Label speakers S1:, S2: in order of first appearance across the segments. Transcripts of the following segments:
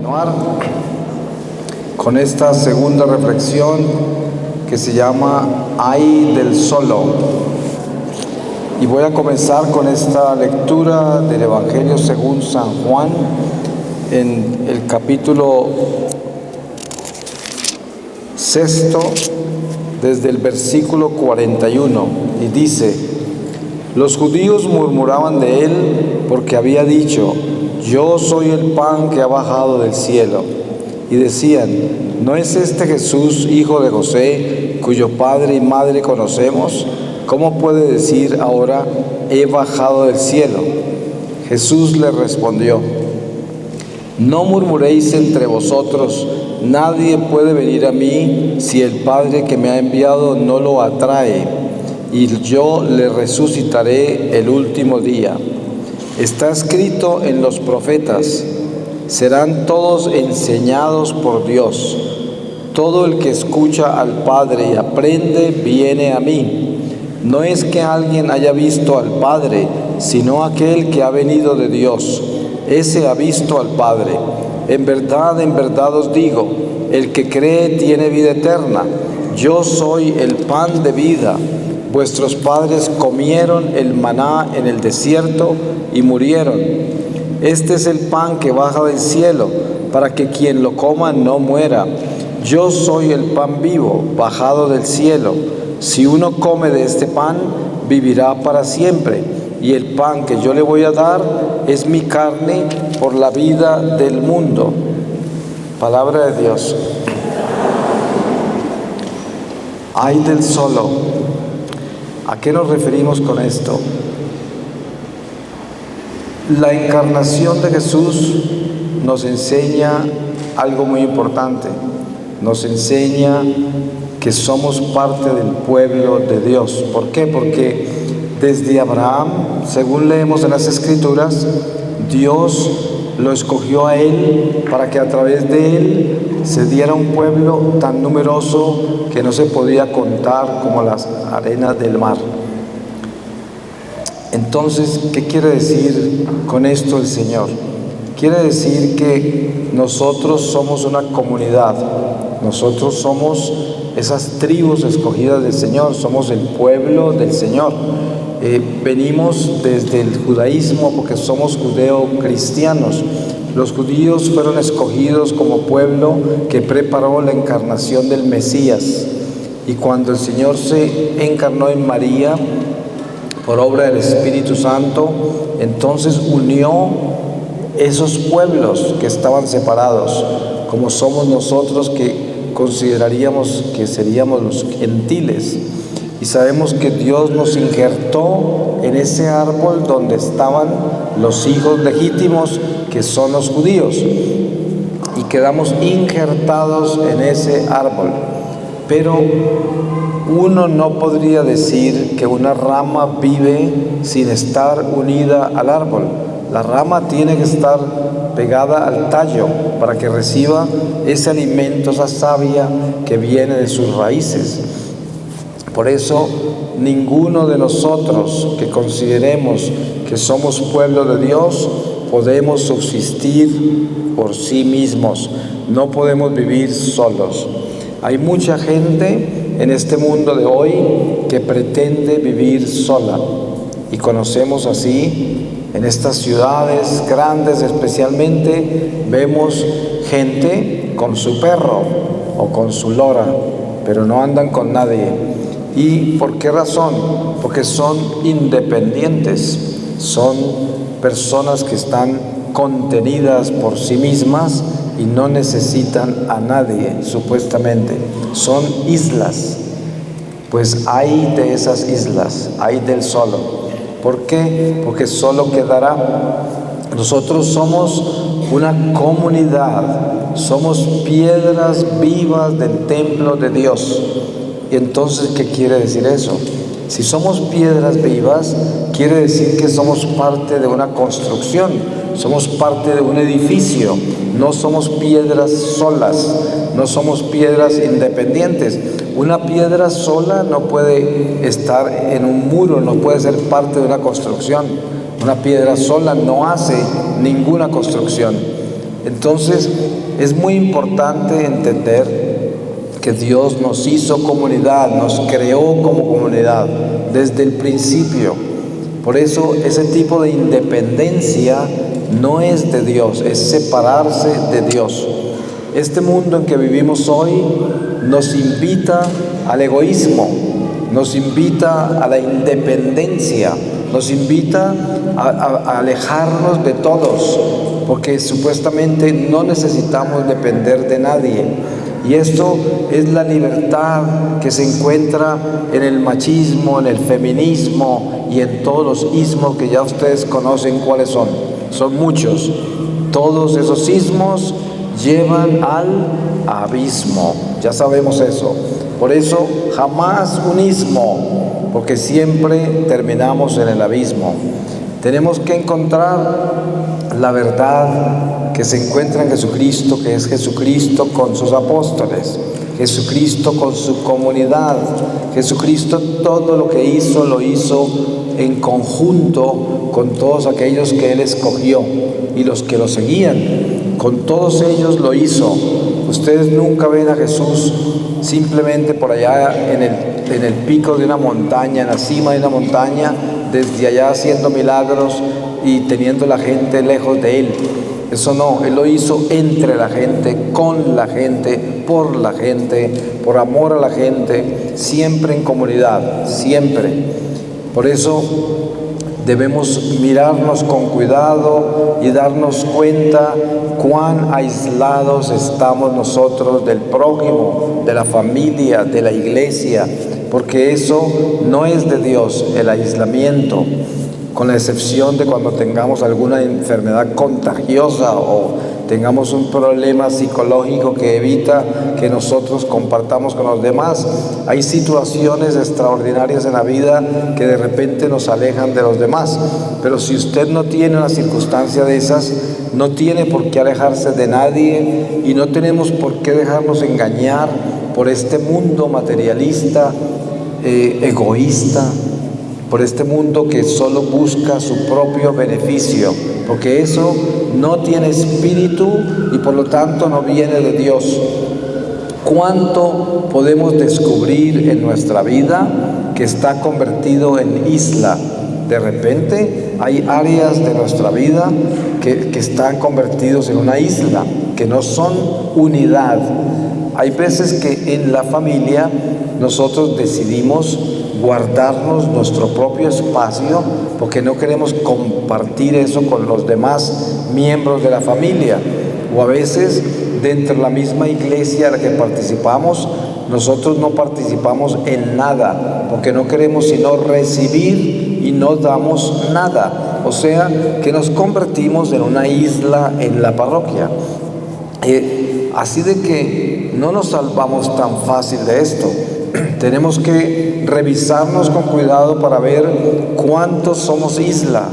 S1: continuar con esta segunda reflexión que se llama Ay del solo. Y voy a comenzar con esta lectura del Evangelio según San Juan en el capítulo 6, desde el versículo 41, y dice: los judíos murmuraban de él porque había dicho: yo soy el pan que ha bajado del cielo. Y decían: ¿no es este Jesús, hijo de José, cuyo padre y madre conocemos? ¿Cómo puede decir ahora: he bajado del cielo? Jesús les respondió: no murmuréis entre vosotros. Nadie puede venir a mí si el Padre que me ha enviado no lo atrae, y yo le resucitaré el último día. Está escrito en los profetas: serán todos enseñados por Dios. Todo el que escucha al Padre y aprende viene a mí. No es que alguien haya visto al Padre, sino aquel que ha venido de Dios. Ese ha visto al Padre. En verdad os digo, el que cree tiene vida eterna. Yo soy el pan de vida. Vuestros padres comieron el maná en el desierto y murieron. Este es el pan que baja del cielo, para que quien lo coma no muera. Yo soy el pan vivo, bajado del cielo. Si uno come de este pan, vivirá para siempre. Y el pan que yo le voy a dar es mi carne por la vida del mundo. Palabra de Dios. Ay del solo. ¿A qué nos referimos con esto? La encarnación de Jesús nos enseña algo muy importante. Nos enseña que somos parte del pueblo de Dios. ¿Por qué? Porque desde Abraham, según leemos en las Escrituras, Dios lo escogió a él para que a través de él se diera un pueblo tan numeroso que no se podía contar como las arenas del mar. Entonces, ¿qué quiere decir con esto el Señor? Quiere decir que nosotros somos una comunidad, nosotros somos esas tribus escogidas del Señor, somos el pueblo del Señor. Venimos desde el judaísmo porque somos judeo-cristianos. Los judíos fueron escogidos como pueblo que preparó la encarnación del Mesías. Y cuando el Señor se encarnó en María, por obra del Espíritu Santo, entonces unió esos pueblos que estaban separados, como somos nosotros, que consideraríamos que seríamos los gentiles. Y sabemos que Dios nos injertó en ese árbol donde estaban los hijos legítimos, que son los judíos, y quedamos injertados en ese árbol. Pero uno no podría decir que una rama vive sin estar unida al árbol. La rama tiene que estar pegada al tallo para que reciba ese alimento, esa savia que viene de sus raíces. Por eso, ninguno de nosotros que consideremos que somos pueblo de Dios podemos subsistir por sí mismos. No podemos vivir solos. Hay mucha gente en este mundo de hoy que pretende vivir sola. Y conocemos así, en estas ciudades grandes especialmente, vemos gente con su perro o con su lora, pero no andan con nadie. ¿Y por qué razón? Porque son independientes, son personas que están contenidas por sí mismas y no necesitan a nadie, supuestamente. Son islas. Pues hay de esas islas, hay del solo. ¿Por qué? Porque solo quedará. Nosotros somos una comunidad, somos piedras vivas del templo de Dios. Y entonces, ¿qué quiere decir eso? Si somos piedras vivas, quiere decir que somos parte de una construcción, somos parte de un edificio, no somos piedras solas, no somos piedras independientes. Una piedra sola no puede estar en un muro, no puede ser parte de una construcción. Una piedra sola no hace ninguna construcción. Entonces, es muy importante entender que Dios nos hizo comunidad, nos creó como comunidad desde el principio. Por eso, ese tipo de independencia no es de Dios, es separarse de Dios. Este mundo en que vivimos hoy nos invita al egoísmo, nos invita a la independencia, nos invita a alejarnos de todos, porque supuestamente no necesitamos depender de nadie. Y esto es la libertad que se encuentra en el machismo, en el feminismo y en todos los ismos que ya ustedes conocen cuáles son. Son muchos. Todos esos ismos llevan al abismo. Ya sabemos eso. Por eso jamás un ismo, porque siempre terminamos en el abismo. Tenemos que encontrar la verdad que se encuentra en Jesucristo, que es Jesucristo con sus apóstoles, Jesucristo con su comunidad. Jesucristo todo lo que hizo, lo hizo en conjunto con todos aquellos que Él escogió y los que lo seguían. Con todos ellos lo hizo. Ustedes nunca ven a Jesús simplemente por allá en el pico de una montaña, en la cima de una montaña, desde allá haciendo milagros y teniendo la gente lejos de Él. Eso no, Él lo hizo entre la gente, con la gente, por amor a la gente, siempre en comunidad, siempre. Por eso debemos mirarnos con cuidado y darnos cuenta cuán aislados estamos nosotros del prójimo, de la familia, de la iglesia, porque eso no es de Dios, el aislamiento, con la excepción de cuando tengamos alguna enfermedad contagiosa o tengamos un problema psicológico que evita que nosotros compartamos con los demás. Hay situaciones extraordinarias en la vida que de repente nos alejan de los demás, pero si usted no tiene una circunstancia de esas, no tiene por qué alejarse de nadie y no tenemos por qué dejarnos engañar por este mundo materialista, egoísta, por este mundo que solo busca su propio beneficio, porque eso no tiene espíritu y por lo tanto no viene de Dios. ¿Cuánto podemos descubrir en nuestra vida que está convertido en isla? De repente hay áreas de nuestra vida que están convertidos en una isla, que no son unidad. Hay veces que en la familia nosotros decidimos guardarnos nuestro propio espacio porque no queremos compartir eso con los demás miembros de la familia, o a veces dentro de la misma iglesia a la que participamos, nosotros no participamos en nada porque no queremos sino recibir y no damos nada, o sea que nos convertimos en una isla en la parroquia. Así de que no nos salvamos tan fácil de esto. Tenemos que revisarnos con cuidado para ver cuántos somos isla,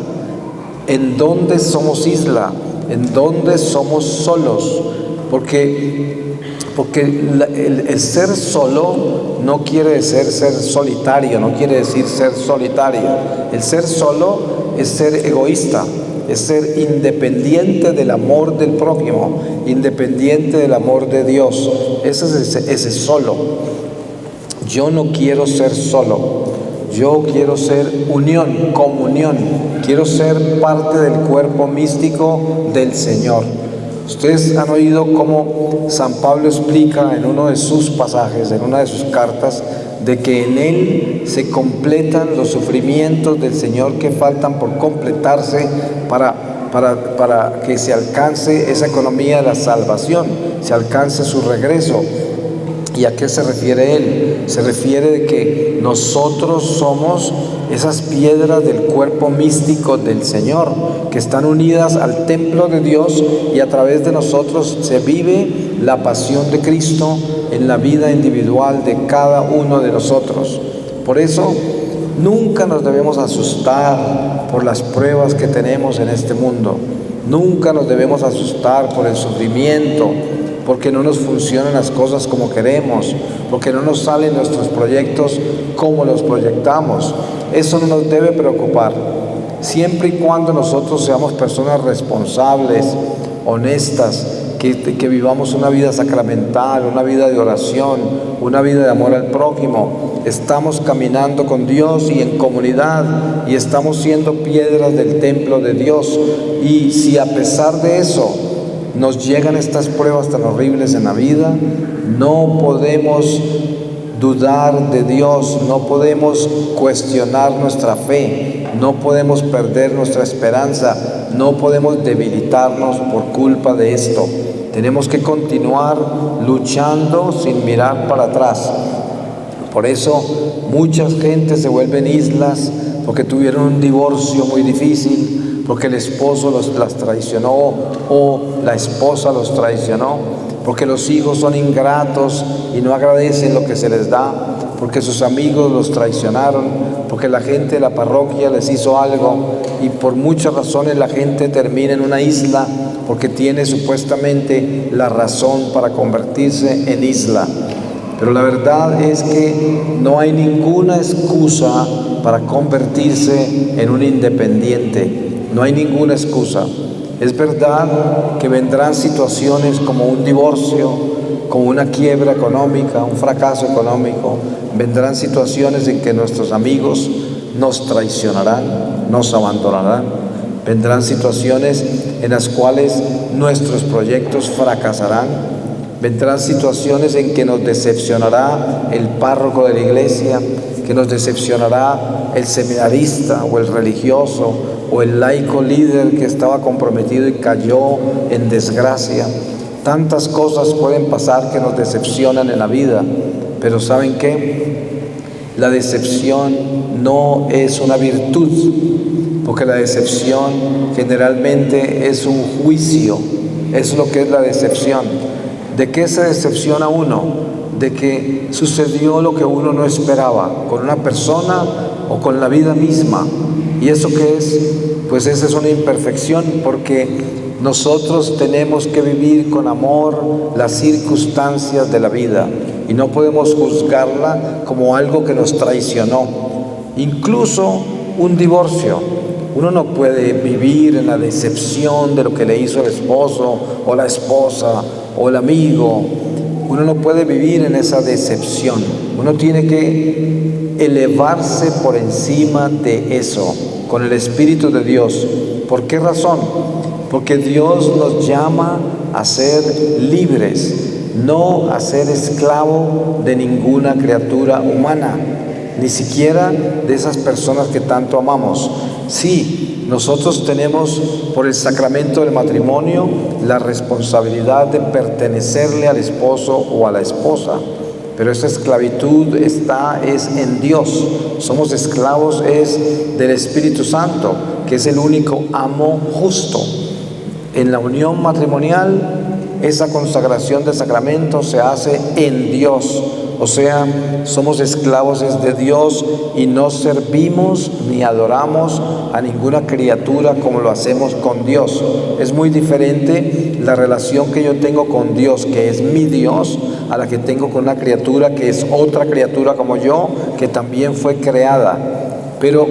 S1: en dónde somos isla, en dónde somos solos, porque el ser solo no quiere decir ser solitario, no quiere decir ser solitario. El ser solo es ser egoísta, es ser independiente del amor del prójimo, independiente del amor de Dios. Ese es ese solo. Yo no quiero ser solo, yo quiero ser unión, comunión, quiero ser parte del cuerpo místico del Señor. Ustedes han oído cómo San Pablo explica en uno de sus pasajes, en una de sus cartas, de que en Él se completan los sufrimientos del Señor que faltan por completarse para que se alcance esa economía de la salvación, se alcance su regreso. ¿Y a qué se refiere Él? Se refiere de que nosotros somos esas piedras del cuerpo místico del Señor, que están unidas al templo de Dios y a través de nosotros se vive la pasión de Cristo en la vida individual de cada uno de nosotros. Por eso, nunca nos debemos asustar por las pruebas que tenemos en este mundo. Nunca nos debemos asustar por el sufrimiento, porque no nos funcionan las cosas como queremos, porque no nos salen nuestros proyectos como los proyectamos. Eso no nos debe preocupar, siempre y cuando nosotros seamos personas responsables, honestas, que vivamos una vida sacramental, una vida de oración, una vida de amor al prójimo. Estamos caminando con Dios y en comunidad y estamos siendo piedras del templo de Dios. Y si a pesar de eso nos llegan estas pruebas tan horribles en la vida, no podemos dudar de Dios, no podemos cuestionar nuestra fe, no podemos perder nuestra esperanza, no podemos debilitarnos por culpa de esto. Tenemos que continuar luchando sin mirar para atrás. Por eso muchas gentes se vuelven islas, porque tuvieron un divorcio muy difícil, porque el esposo las traicionó o la esposa los traicionó, porque los hijos son ingratos y no agradecen lo que se les da, porque sus amigos los traicionaron, porque la gente de la parroquia les hizo algo, y por muchas razones la gente termina en una isla porque tiene supuestamente la razón para convertirse en isla. Pero la verdad es que no hay ninguna excusa para convertirse en un independiente. No hay ninguna excusa. Es verdad que vendrán situaciones como un divorcio, como una quiebra económica, un fracaso económico. Vendrán situaciones en que nuestros amigos nos traicionarán, nos abandonarán. Vendrán situaciones en las cuales nuestros proyectos fracasarán. Vendrán situaciones en que nos decepcionará el párroco de la iglesia, que nos decepcionará el seminarista o el religioso o el laico líder que estaba comprometido y cayó en desgracia. Tantas cosas pueden pasar que nos decepcionan en la vida, pero ¿saben qué? La decepción no es una virtud, porque la decepción generalmente es un juicio. Es lo que es la decepción. ¿De qué se decepciona uno? De que sucedió lo que uno no esperaba, con una persona o con la vida misma. ¿Y eso qué es? Pues esa es una imperfección, porque nosotros tenemos que vivir con amor las circunstancias de la vida y no podemos juzgarla como algo que nos traicionó. Incluso un divorcio. Uno no puede vivir en la decepción de lo que le hizo el esposo o la esposa o el amigo. Uno no puede vivir en esa decepción. Uno tiene que elevarse por encima de eso, con el Espíritu de Dios. ¿Por qué razón? Porque Dios nos llama a ser libres, no a ser esclavo de ninguna criatura humana, ni siquiera de esas personas que tanto amamos. Sí, nosotros tenemos por el sacramento del matrimonio la responsabilidad de pertenecerle al esposo o a la esposa, pero esa esclavitud es en Dios. Somos esclavos del Espíritu Santo, que es el único amo justo. En la unión matrimonial, esa consagración del sacramento se hace en Dios. O sea, somos esclavos de Dios y no servimos ni adoramos a ninguna criatura como lo hacemos con Dios. Es muy diferente la relación que yo tengo con Dios, que es mi Dios, a la que tengo con una criatura que es otra criatura como yo, que también fue creada. Pero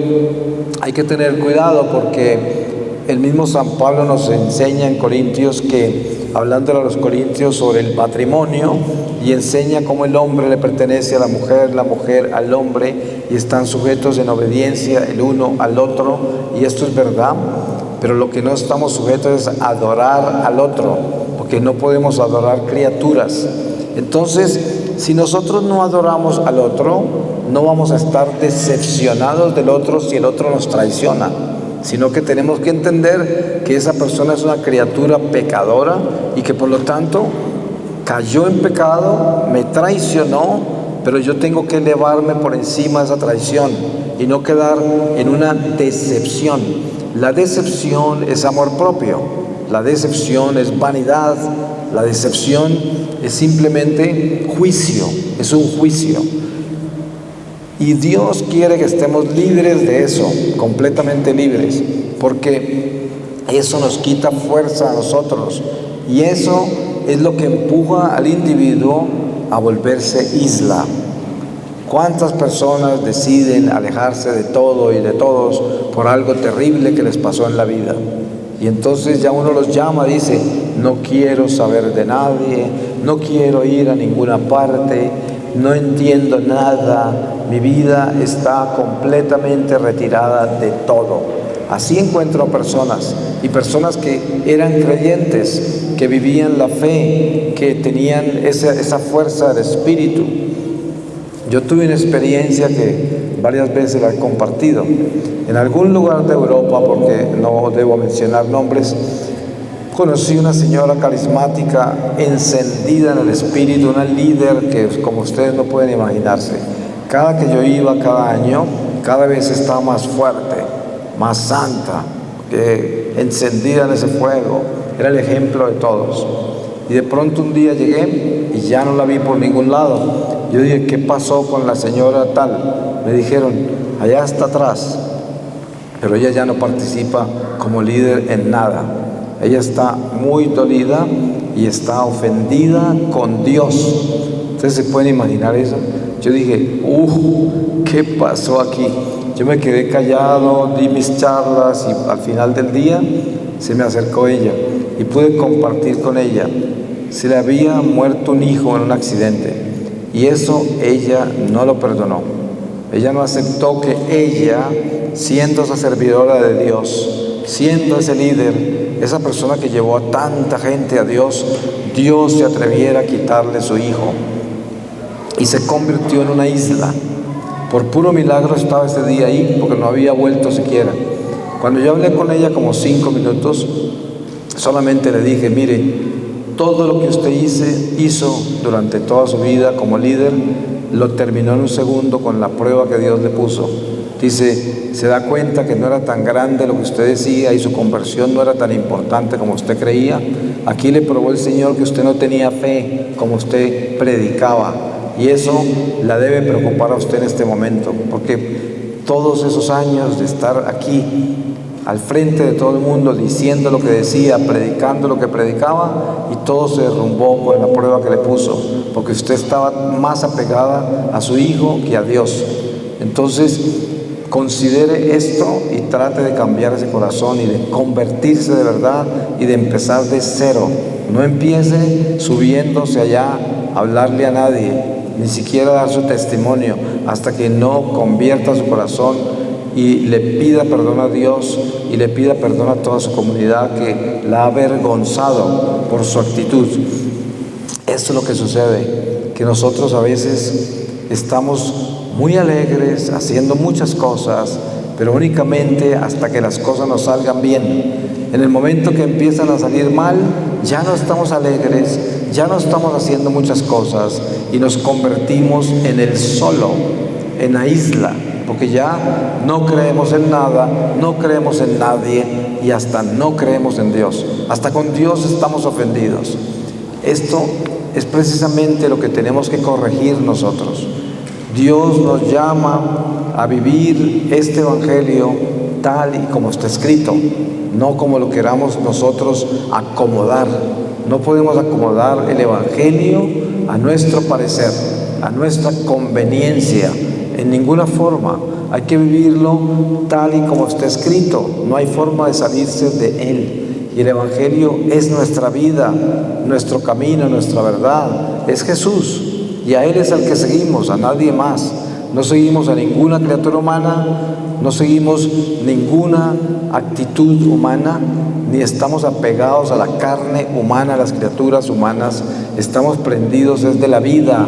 S1: hay que tener cuidado, porque el mismo San Pablo nos enseña en Corintios hablando a los corintios sobre el matrimonio, y enseña cómo el hombre le pertenece a la mujer al hombre, y están sujetos en obediencia el uno al otro, y esto es verdad, pero lo que no estamos sujetos es adorar al otro, porque no podemos adorar criaturas. Entonces, si nosotros no adoramos al otro, no vamos a estar decepcionados del otro si el otro nos traiciona, sino que tenemos que entender que esa persona es una criatura pecadora y que por lo tanto cayó en pecado, me traicionó, pero yo tengo que elevarme por encima de esa traición y no quedar en una decepción. La decepción es amor propio, la decepción es vanidad, la decepción es simplemente juicio, es un juicio. Y Dios quiere que estemos libres de eso, completamente libres, porque eso nos quita fuerza a nosotros, y eso es lo que empuja al individuo a volverse isla. ¿Cuántas personas deciden alejarse de todo y de todos por algo terrible que les pasó en la vida? Y entonces ya uno los llama, dice, no quiero saber de nadie, no quiero ir a ninguna parte, no entiendo nada, mi vida está completamente retirada de todo. Así encuentro a personas, y personas que eran creyentes, que vivían la fe, que tenían esa fuerza del Espíritu. Yo tuve una experiencia que varias veces la he compartido. En algún lugar de Europa, porque no debo mencionar nombres, conocí una señora carismática, encendida en el Espíritu, una líder que, como ustedes no pueden imaginarse, cada que yo iba, cada año, cada vez estaba más fuerte, más santa, encendida en ese fuego. Era el ejemplo de todos. Y de pronto un día llegué y ya no la vi por ningún lado. Yo dije, ¿qué pasó con la señora tal? Me dijeron, allá está atrás. Pero ella ya no participa como líder en nada. Ella está muy dolida y está ofendida con Dios. ¿Ustedes se pueden imaginar eso? Yo dije, ¿qué pasó aquí? Yo me quedé callado, di mis charlas y al final del día se me acercó ella y pude compartir con ella. Se le había muerto un hijo en un accidente y eso ella no lo perdonó. Ella no aceptó que ella, siendo esa servidora de Dios, siendo ese líder, esa persona que llevó a tanta gente a Dios, Dios se atreviera a quitarle su hijo. Y se convirtió en una isla. Por puro milagro estaba ese día ahí, porque no había vuelto siquiera. Cuando yo hablé con ella como 5 minutos, solamente le dije, mire, todo lo que usted hizo durante toda su vida como líder, lo terminó en un segundo con la prueba que Dios le puso. Dice, se da cuenta que no era tan grande lo que usted decía y su conversión no era tan importante como usted creía. Aquí le probó el Señor que usted no tenía fe como usted predicaba. Y eso la debe preocupar a usted en este momento, porque todos esos años de estar aquí al frente de todo el mundo, diciendo lo que decía, predicando lo que predicaba, y todo se derrumbó por la prueba que le puso, porque usted estaba más apegada a su hijo que a Dios. Entonces, considere esto y trate de cambiar ese corazón y de convertirse de verdad y de empezar de cero. No empiece subiéndose allá a hablarle a nadie, ni siquiera dar su testimonio, hasta que no convierta su corazón y le pida perdón a Dios y le pida perdón a toda su comunidad que la ha avergonzado por su actitud. Esto es lo que sucede, que nosotros a veces estamos muy alegres, haciendo muchas cosas, pero únicamente hasta que las cosas nos salgan bien. En el momento que empiezan a salir mal, ya no estamos alegres, ya no estamos haciendo muchas cosas y nos convertimos en el solo, en la isla, porque ya no creemos en nada, no creemos en nadie y hasta no creemos en Dios. Hasta con Dios estamos ofendidos. Esto es precisamente lo que tenemos que corregir nosotros. Dios nos llama a vivir este evangelio tal y como está escrito, no como lo queramos nosotros acomodar. No podemos acomodar el evangelio a nuestro parecer, a nuestra conveniencia, en ninguna forma. Hay que vivirlo tal y como está escrito, no hay forma de salirse de él. Y el evangelio es nuestra vida, nuestro camino, nuestra verdad, es Jesús. Y a Él es al que seguimos, a nadie más. No seguimos a ninguna criatura humana, no seguimos ninguna actitud humana, ni estamos apegados a la carne humana, a las criaturas humanas. Estamos prendidos desde la vida.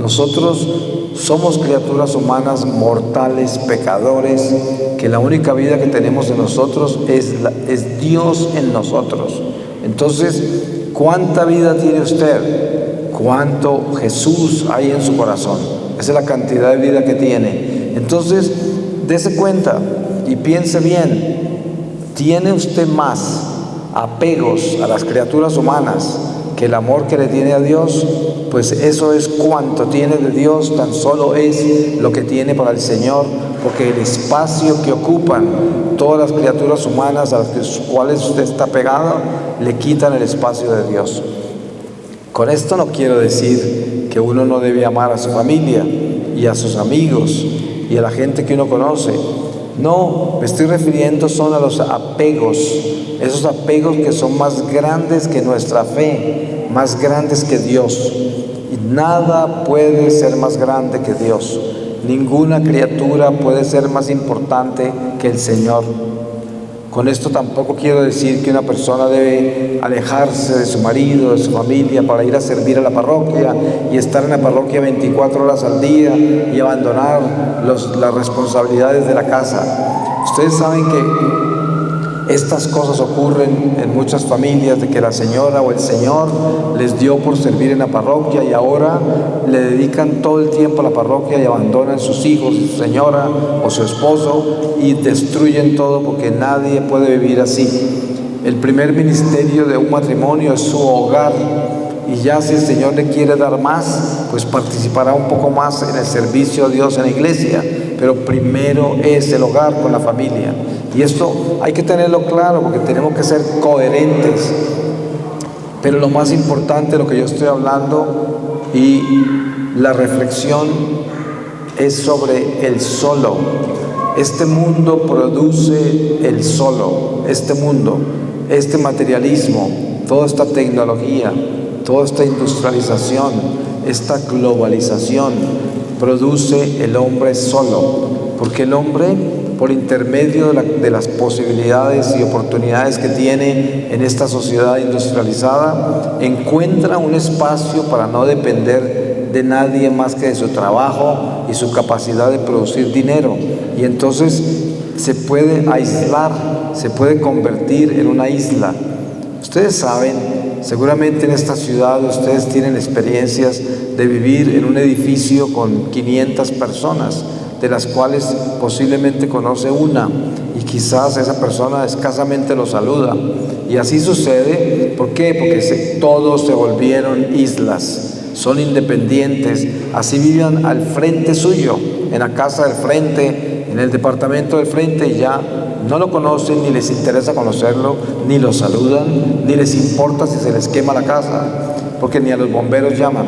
S1: Nosotros somos criaturas humanas mortales, pecadores, que la única vida que tenemos en nosotros es Dios en nosotros. Entonces, ¿cuánta vida tiene usted? ¿Cuánto Jesús hay en su corazón? Esa es la cantidad de vida que tiene. Entonces, dése cuenta y piense bien. ¿Tiene usted más apegos a las criaturas humanas que el amor que le tiene a Dios? Pues eso es cuanto tiene de Dios, tan solo es lo que tiene para el Señor, porque el espacio que ocupan todas las criaturas humanas a las cuales usted está pegado, le quitan el espacio de Dios. Con esto no quiero decir que uno no debe amar a su familia y a sus amigos y a la gente que uno conoce. No, me estoy refiriendo son a los apegos, esos apegos que son más grandes que nuestra fe, más grandes que Dios. Y nada puede ser más grande que Dios. Ninguna criatura puede ser más importante que el Señor. Con esto tampoco quiero decir que una persona debe alejarse de su marido, de su familia, para ir a servir a la parroquia y estar en la parroquia 24 horas al día y abandonar las responsabilidades de la casa. Ustedes saben que estas cosas ocurren en muchas familias, de que la señora o el señor les dio por servir en la parroquia y ahora le dedican todo el tiempo a la parroquia y abandonan sus hijos, su señora o su esposo, y destruyen todo, porque nadie puede vivir así. El primer ministerio de un matrimonio es su hogar, y ya si el Señor le quiere dar más, pues participará un poco más en el servicio a Dios en la iglesia, pero primero es el hogar con la familia. Y esto hay que tenerlo claro, porque tenemos que ser coherentes. Pero lo más importante, lo que yo estoy hablando y la reflexión, es sobre el solo. Este mundo produce el solo. Este mundo, este materialismo, toda esta tecnología, toda esta industrialización, esta globalización, produce el hombre solo. Porque el hombre, por intermedio de las posibilidades y oportunidades que tiene en esta sociedad industrializada, encuentra un espacio para no depender de nadie más que de su trabajo y su capacidad de producir dinero. Y entonces se puede aislar, se puede convertir en una isla. Ustedes saben, seguramente en esta ciudad ustedes tienen experiencias de vivir en un edificio con 500 personas, de las cuales posiblemente conoce una, y quizás esa persona escasamente lo saluda. Y así sucede. ¿Por qué? Porque todos se volvieron islas, son independientes, así viven al frente suyo, en la casa del frente, en el departamento del frente, y ya no lo conocen, ni les interesa conocerlo, ni lo saludan, ni les importa si se les quema la casa, porque ni a los bomberos llaman.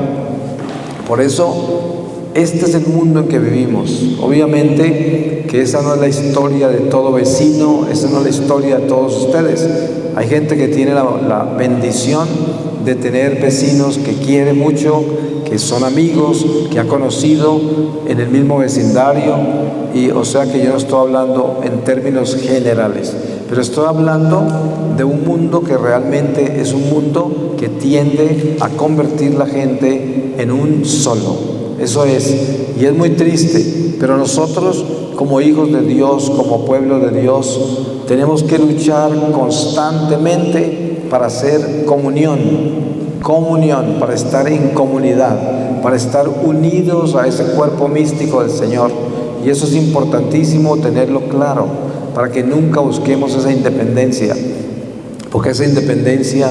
S1: Por eso, este es el mundo en que vivimos. Obviamente que esa no es la historia de todo vecino, esa no es la historia de todos ustedes. Hay gente que tiene la bendición de tener vecinos que quiere mucho, que son amigos, que ha conocido en el mismo vecindario, y o sea que yo no estoy hablando en términos generales, pero estoy hablando de un mundo que realmente es un mundo que tiende a convertir la gente en un solo. Eso es, y es muy triste, pero nosotros como hijos de Dios, como pueblo de Dios, tenemos que luchar constantemente para hacer comunión, para estar en comunidad, para estar unidos a ese cuerpo místico del Señor. Y eso es importantísimo tenerlo claro, para que nunca busquemos esa independencia, porque esa independencia,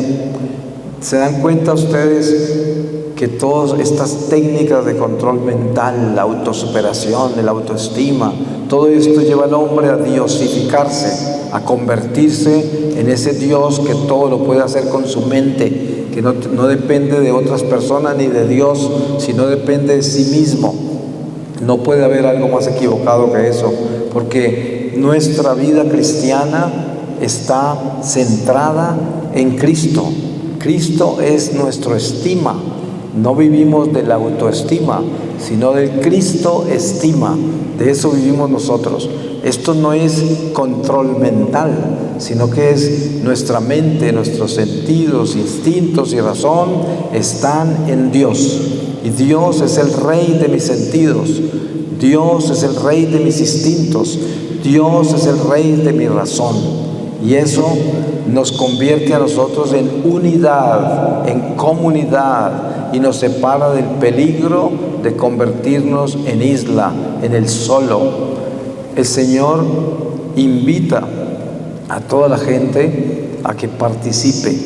S1: ¿se dan cuenta ustedes que todas estas técnicas de control mental, la autosuperación, la autoestima, todo esto lleva al hombre a diosificarse, a convertirse en ese Dios que todo lo puede hacer con su mente, que no depende de otras personas ni de Dios, sino depende de sí mismo? No puede haber algo más equivocado que eso, porque nuestra vida cristiana está centrada en Cristo. Cristo es nuestra estima. No vivimos de la autoestima, sino del Cristo estima. De eso vivimos nosotros. Esto no es control mental, sino que es nuestra mente, nuestros sentidos, instintos y razón están en Dios. Y Dios es el rey de mis sentidos. Dios es el rey de mis instintos. Dios es el rey de mi razón. Y eso nos convierte a nosotros en unidad, en comunidad, y nos separa del peligro de convertirnos en isla, en el solo. El Señor invita a toda la gente a que participe.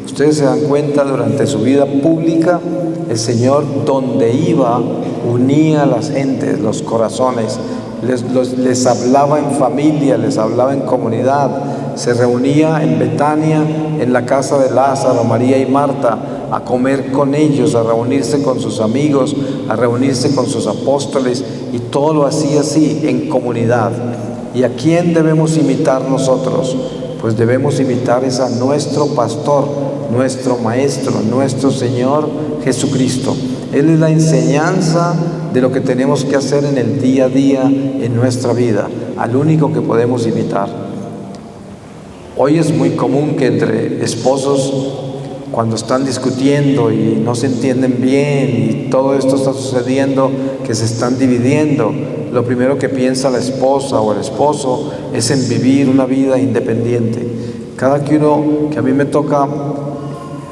S1: Ustedes se dan cuenta, durante su vida pública, el Señor, donde iba, unía a las gentes, los corazones, les hablaba en familia, les hablaba en comunidad. Se reunía en Betania, en la casa de Lázaro, María y Marta, a comer con ellos, a reunirse con sus amigos, a reunirse con sus apóstoles, y todo lo hacía así, en comunidad. ¿Y a quién debemos imitar nosotros? Pues debemos imitar a nuestro pastor, nuestro maestro, nuestro Señor Jesucristo. Él es la enseñanza de lo que tenemos que hacer en el día a día en nuestra vida, al único que podemos imitar. Hoy es muy común que entre esposos, cuando están discutiendo y no se entienden bien y todo esto está sucediendo, que se están dividiendo, lo primero que piensa la esposa o el esposo es en vivir una vida independiente. Que a mí me toca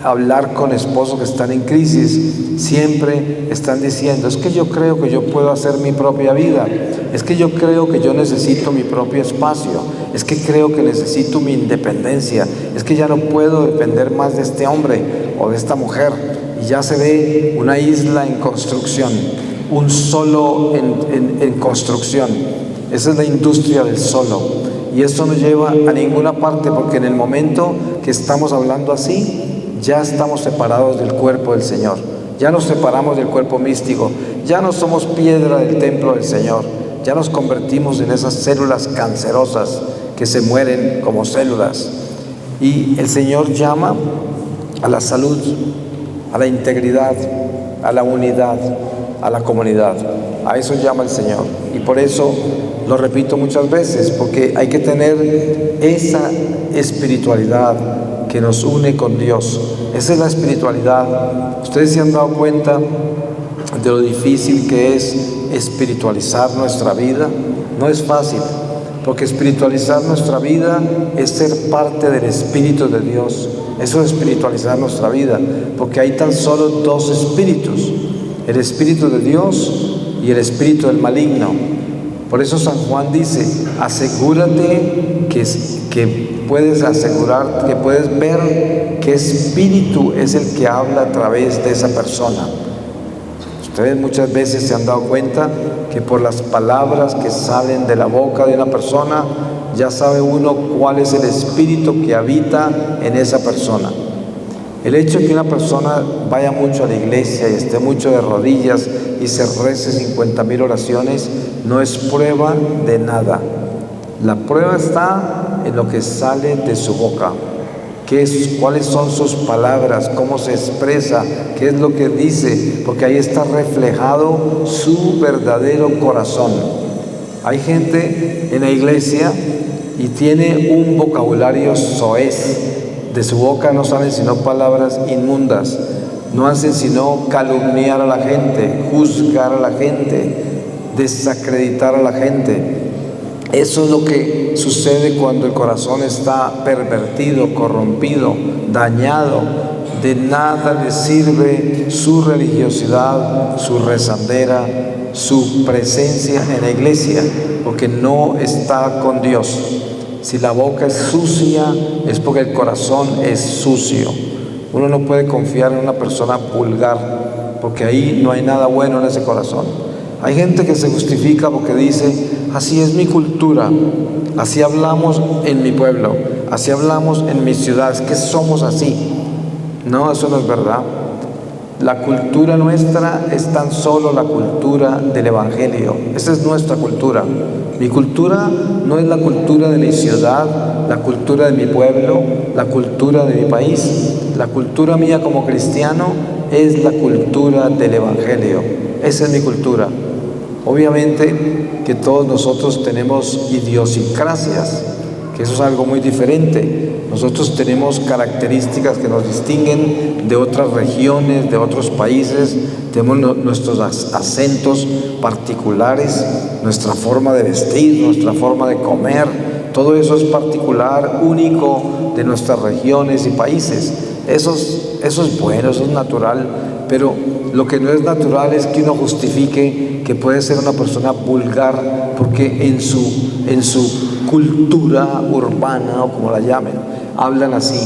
S1: hablar con esposos que están en crisis, siempre están diciendo: es que yo creo que yo puedo hacer mi propia vida, es que yo creo que yo necesito mi propio espacio, es que creo que necesito mi independencia, es que ya no puedo depender más de este hombre o de esta mujer. Y ya se ve una isla en construcción, un solo en construcción. Esa es la industria del solo, y eso no lleva a ninguna parte, porque en el momento que estamos hablando así, ya estamos separados del cuerpo del Señor, ya nos separamos del cuerpo místico, ya no somos piedra del templo del Señor, ya nos convertimos en esas células cancerosas que se mueren como células. Y el Señor llama a la salud, a la integridad, a la unidad, a la comunidad. A eso llama el Señor. Y por eso lo repito muchas veces, porque hay que tener esa espiritualidad que nos une con Dios. Esa es la espiritualidad. Ustedes se han dado cuenta de lo difícil que es espiritualizar nuestra vida. No es fácil, porque espiritualizar nuestra vida es ser parte del Espíritu de Dios. Eso es espiritualizar nuestra vida, porque hay tan solo dos espíritus: el Espíritu de Dios y el espíritu del maligno. Por eso San Juan dice: asegúrate que puedes ver qué espíritu es el que habla a través de esa persona. Ustedes muchas veces se han dado cuenta que por las palabras que salen de la boca de una persona, ya sabe uno cuál es el espíritu que habita en esa persona. El hecho de que una persona vaya mucho a la iglesia y esté mucho de rodillas y se rece 50,000 oraciones no es prueba de nada. La prueba está en lo que sale de su boca. ¿Cuáles son sus palabras? ¿Cómo se expresa? ¿Qué es lo que dice? Porque ahí está reflejado su verdadero corazón. Hay gente en la iglesia y tiene un vocabulario soez. De su boca no salen sino palabras inmundas, no hacen sino calumniar a la gente, juzgar a la gente, desacreditar a la gente. Eso es lo que sucede cuando el corazón está pervertido, corrompido, dañado. De nada le sirve su religiosidad, su rezandera, su presencia en la iglesia, porque no está con Dios. Si la boca es sucia, es porque el corazón es sucio. Uno no puede confiar en una persona vulgar, porque ahí no hay nada bueno en ese corazón. Hay gente que se justifica porque dice: así es mi cultura, así hablamos en mi pueblo, así hablamos en mi ciudad, es que somos así. No, eso no es verdad. La cultura nuestra es tan solo la cultura del Evangelio. Esa es nuestra cultura. Mi cultura no es la cultura de mi ciudad, la cultura de mi pueblo, la cultura de mi país. La cultura mía como cristiano es la cultura del Evangelio. Esa es mi cultura. Obviamente que todos nosotros tenemos idiosincrasias, que eso es algo muy diferente. Nosotros tenemos características que nos distinguen de otras regiones, de otros países. Tenemos nuestros acentos particulares, nuestra forma de vestir, nuestra forma de comer. Todo eso es particular, único de nuestras regiones y países. Eso es bueno, eso es natural. Pero lo que no es natural es que uno justifique que puede ser una persona vulgar porque en su cultura urbana, o como la llamen, hablan así.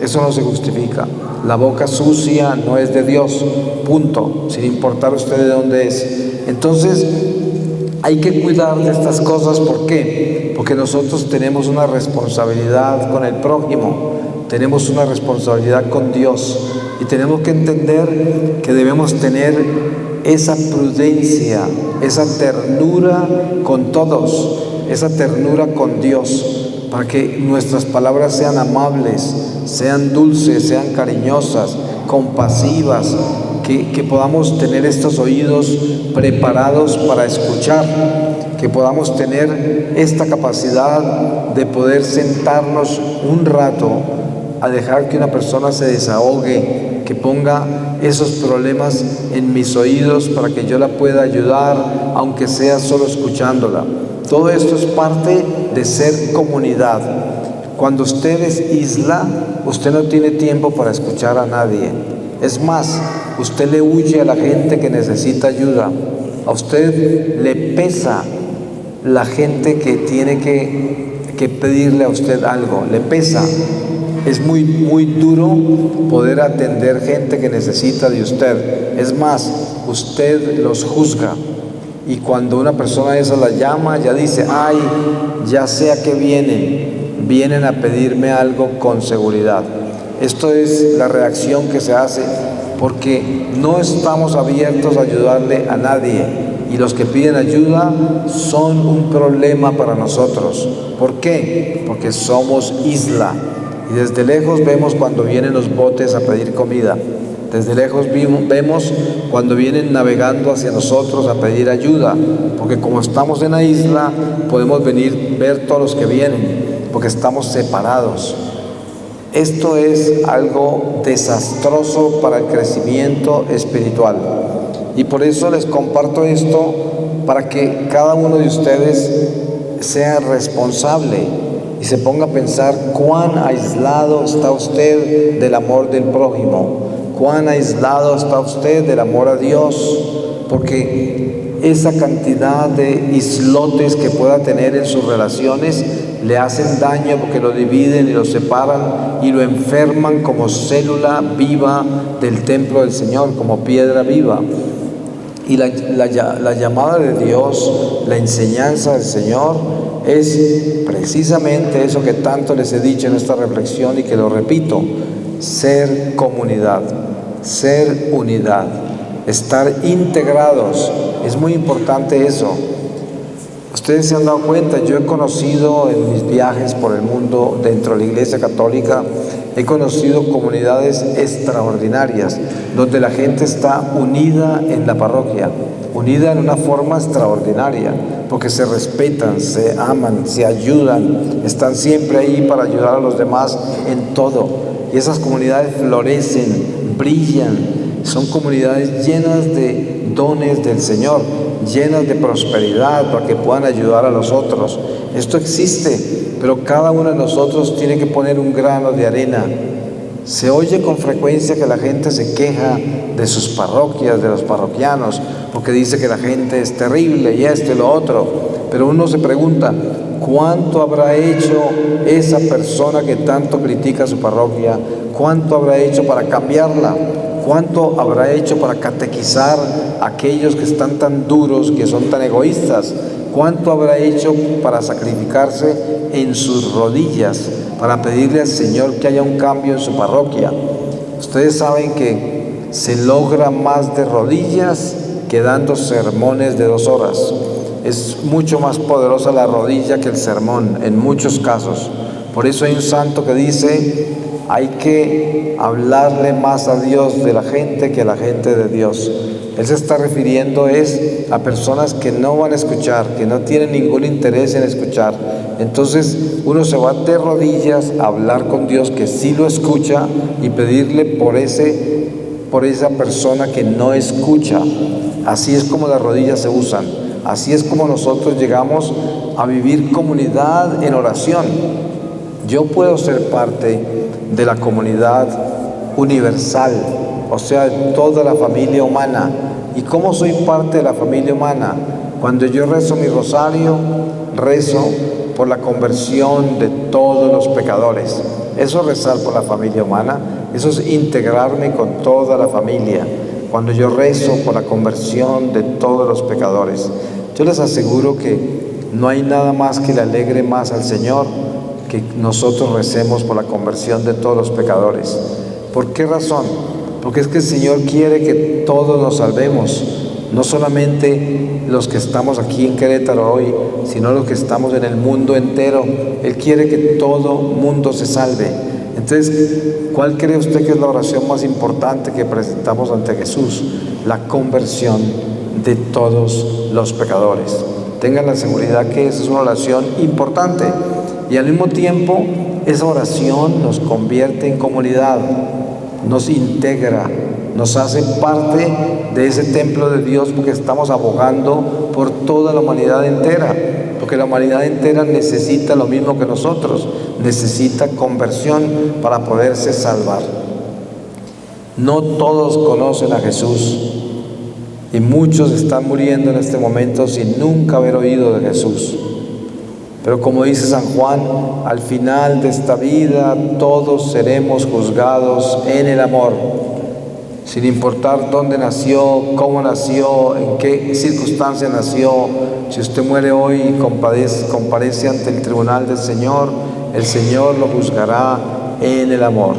S1: Eso no se justifica. La boca sucia no es de Dios, punto, sin importar usted de dónde es. Entonces hay que cuidar de estas cosas. ¿Por qué? Porque nosotros tenemos una responsabilidad con el prójimo, tenemos una responsabilidad con Dios, y tenemos que entender que debemos tener esa prudencia, esa ternura con todos. esa ternura con Dios, para que nuestras palabras sean amables, sean dulces, sean cariñosas, compasivas, que podamos tener estos oídos preparados para escuchar, que podamos tener esta capacidad de poder sentarnos un rato a dejar que una persona se desahogue, que ponga esos problemas en mis oídos para que yo la pueda ayudar, aunque sea solo escuchándola. Todo esto es parte de ser comunidad. Cuando usted es isla, usted no tiene tiempo para escuchar a nadie. Es más, usted le huye a la gente que necesita ayuda. A usted le pesa la gente que tiene que pedirle a usted algo, le pesa. Es muy duro poder atender gente que necesita de usted. Es más, usted los juzga. Y cuando una persona esa la llama, ya dice, ay, ya sé a qué vienen a pedirme algo con seguridad. Esto es la reacción que se hace porque no estamos abiertos a ayudarle a nadie, y los que piden ayuda son un problema para nosotros. ¿Por qué? Porque somos isla, y desde lejos vemos cuando vienen los botes a pedir comida. Desde lejos vemos cuando vienen navegando hacia nosotros a pedir ayuda, porque como estamos en la isla, podemos ver todos los que vienen, porque estamos separados. Esto es algo desastroso para el crecimiento espiritual. Y por eso les comparto esto, para que cada uno de ustedes sea responsable y se ponga a pensar cuán aislado está usted del amor del prójimo. Cuán aislado está usted del amor a Dios, porque esa cantidad de islotes que pueda tener en sus relaciones le hacen daño, porque lo dividen y lo separan y lo enferman como célula viva del templo del Señor, como piedra viva. Y la llamada de Dios, la enseñanza del Señor, es precisamente eso que tanto les he dicho en esta reflexión y que lo repito: ser comunidad, ser unidad, estar integrados. Es muy importante eso. Ustedes se han dado cuenta, yo he conocido en mis viajes por el mundo dentro de la Iglesia Católica, he conocido comunidades extraordinarias, donde la gente está unida en la parroquia, unida en una forma extraordinaria, porque se respetan, se aman, se ayudan, están siempre ahí para ayudar a los demás en todo. Y esas comunidades florecen, brillan, son comunidades llenas de dones del Señor, llenas de prosperidad para que puedan ayudar a los otros. Esto existe, pero cada uno de nosotros tiene que poner un grano de arena. Se oye con frecuencia que la gente se queja de sus parroquias, de los parroquianos, porque dice que la gente es terrible y esto y lo otro. Pero uno se pregunta, ¿cuánto habrá hecho esa persona que tanto critica su parroquia? ¿Cuánto habrá hecho para cambiarla? ¿Cuánto habrá hecho para catequizar a aquellos que están tan duros, que son tan egoístas? ¿Cuánto habrá hecho para sacrificarse en sus rodillas, para pedirle al Señor que haya un cambio en su parroquia? Ustedes saben que se logra más de rodillas que dando sermones de 2 horas. Es mucho más poderosa la rodilla que el sermón, en muchos casos. Por eso hay un santo que dice: hay que hablarle más a Dios de la gente que a la gente de Dios. Él se está refiriendo a personas que no van a escuchar, que no tienen ningún interés en escuchar. Entonces uno se va de rodillas a hablar con Dios, que sí lo escucha, y pedirle por esa persona que no escucha. Así es como las rodillas se usan. Así es como nosotros llegamos a vivir comunidad en oración. Yo puedo ser parte de la comunidad universal, o sea, de toda la familia humana. ¿Y cómo soy parte de la familia humana? Cuando yo rezo mi rosario, rezo por la conversión de todos los pecadores. Eso es rezar por la familia humana, eso es integrarme con toda la familia. Cuando yo rezo por la conversión de todos los pecadores, yo les aseguro que no hay nada más que le alegre más al Señor que nosotros recemos por la conversión de todos los pecadores. ¿Por qué razón? Porque es que el Señor quiere que todos nos salvemos. no solamente los que estamos aquí en Querétaro hoy, sino los que estamos en el mundo entero. Él quiere que todo mundo se salve. Entonces, ¿cuál cree usted que es la oración más importante que presentamos ante Jesús? La conversión de todos los pecadores. Tengan la seguridad que esa es una oración importante, y al mismo tiempo esa oración nos convierte en comunidad, nos integra, nos hace parte de ese templo de Dios, porque estamos abogando por toda la humanidad entera, porque la humanidad entera necesita lo mismo que nosotros, necesita conversión para poderse salvar. No todos conocen a Jesús, y muchos están muriendo en este momento sin nunca haber oído de Jesús. Pero como dice San Juan, al final de esta vida todos seremos juzgados en el amor, sin importar dónde nació, cómo nació, en qué circunstancia nació. Si usted muere hoy y comparece ante el tribunal del Señor, el Señor lo juzgará en el amor.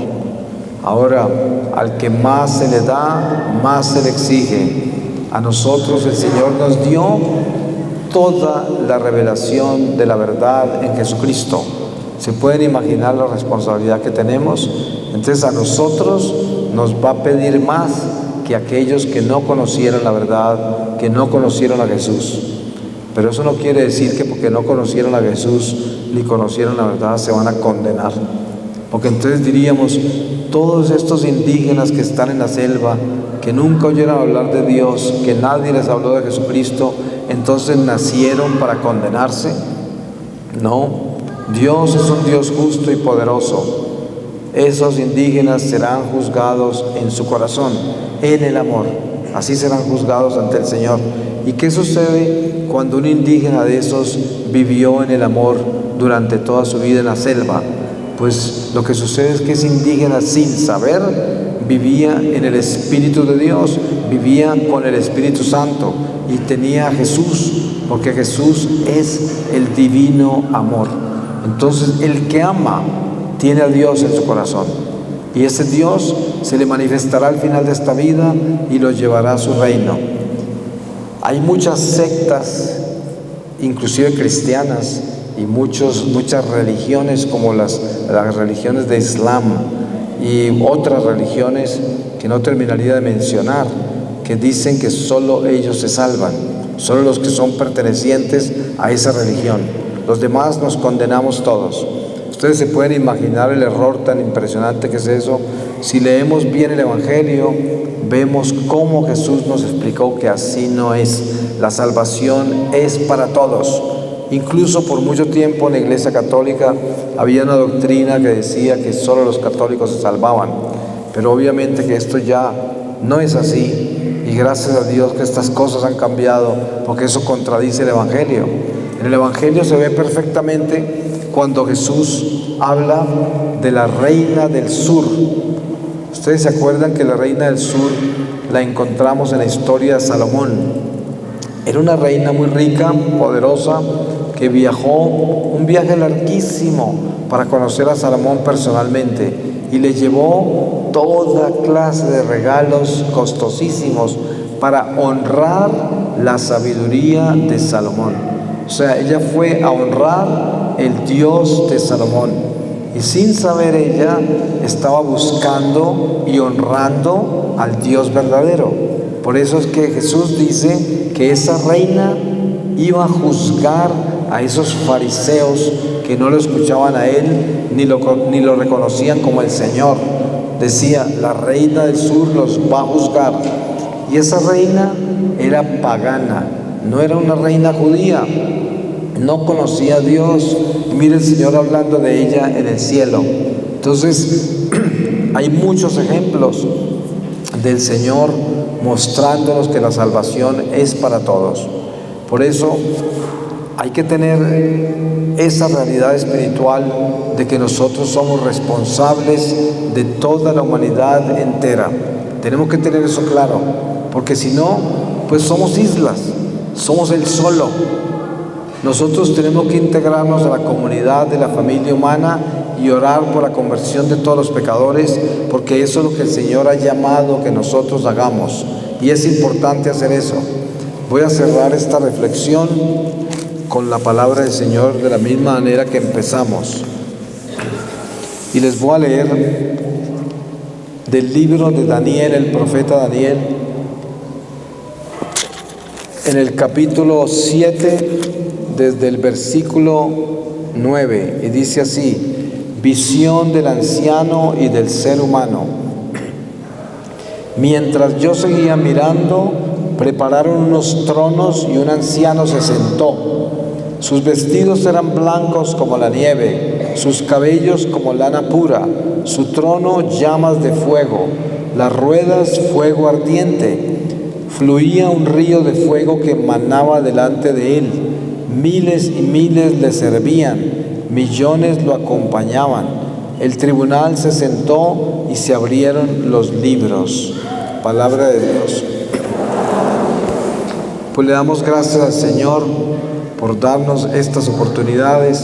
S1: Ahora, al que más se le da, más se le exige. A nosotros el Señor nos dio toda la revelación de la verdad en Jesucristo. ¿Se pueden imaginar la responsabilidad que tenemos? Entonces a nosotros nos va a pedir más que aquellos que no conocieron la verdad, que no conocieron a Jesús. Pero eso no quiere decir que porque no conocieron a Jesús ni conocieron la verdad se van a condenar. Porque entonces diríamos, todos estos indígenas que están en la selva, que nunca oyeron hablar de Dios, que nadie les habló de Jesucristo, entonces nacieron para condenarse. No, Dios es un Dios justo y poderoso. Esos indígenas serán juzgados en su corazón, en el amor. Así serán juzgados ante el Señor. ¿Y qué sucede cuando un indígena de esos vivió en el amor durante toda su vida en la selva? Pues lo que sucede es que ese indígena, sin saber, vivía en el Espíritu de Dios, vivía con el Espíritu Santo y tenía a Jesús, porque Jesús es el divino amor. Entonces el que ama tiene a Dios en su corazón, y ese Dios se le manifestará al final de esta vida y lo llevará a su reino. Hay muchas sectas, inclusive cristianas, y muchas religiones como las religiones de Islam y otras religiones que no terminaría de mencionar, que dicen que solo ellos se salvan, solo los que son pertenecientes a esa religión. Los demás nos condenamos todos. Ustedes se pueden imaginar el error tan impresionante que es eso. Si leemos bien el Evangelio, vemos cómo Jesús nos explicó que así no es. La salvación es para todos. Incluso por mucho tiempo en la Iglesia Católica había una doctrina que decía que solo los católicos se salvaban, pero obviamente que esto ya no es así, y gracias a Dios que estas cosas han cambiado, porque eso contradice el Evangelio. En el Evangelio se ve perfectamente cuando Jesús habla de la reina del sur. Ustedes se acuerdan que la reina del sur la encontramos en la historia de Salomón. Era una reina muy rica, poderosa, que viajó un viaje larguísimo para conocer a Salomón personalmente, y le llevó toda clase de regalos costosísimos para honrar la sabiduría de Salomón. O sea, ella fue a honrar el Dios de Salomón, y sin saber ella estaba buscando y honrando al Dios verdadero. Por eso es que Jesús dice que esa reina iba a juzgar a esos fariseos que no lo escuchaban a él ni lo reconocían como el Señor. Decía, la reina del sur los va a juzgar. Y esa reina era pagana, no era una reina judía, no conocía a Dios. Mire el Señor hablando de ella en el cielo. Entonces hay muchos ejemplos del Señor mostrándonos que la salvación es para todos. Por eso hay que tener esa realidad espiritual de que nosotros somos responsables de toda la humanidad entera. Tenemos que tener eso claro, porque si no, pues somos islas, somos el solo. Nosotros tenemos que integrarnos a la comunidad de la familia humana y orar por la conversión de todos los pecadores, porque eso es lo que el Señor ha llamado que nosotros hagamos, y es importante hacer eso. Voy a cerrar esta reflexión con la palabra del Señor de la misma manera que empezamos. Y les voy a leer del libro de Daniel, el profeta Daniel, en el capítulo 7, desde el versículo 9, y dice así: visión del anciano y del ser humano. Mientras yo seguía mirando, prepararon unos tronos y un anciano se sentó. Sus vestidos eran blancos como la nieve, sus cabellos como lana pura, su trono llamas de fuego, las ruedas fuego ardiente. Fluía un río de fuego que manaba delante de él. Miles y miles le servían, millones lo acompañaban. El tribunal se sentó y se abrieron los libros. Palabra de Dios. Pues le damos gracias al Señor por darnos estas oportunidades,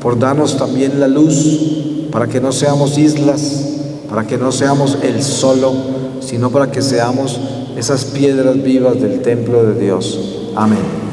S1: por darnos también la luz, para que no seamos islas, para que no seamos el solo, sino para que seamos esas piedras vivas del templo de Dios. Amén.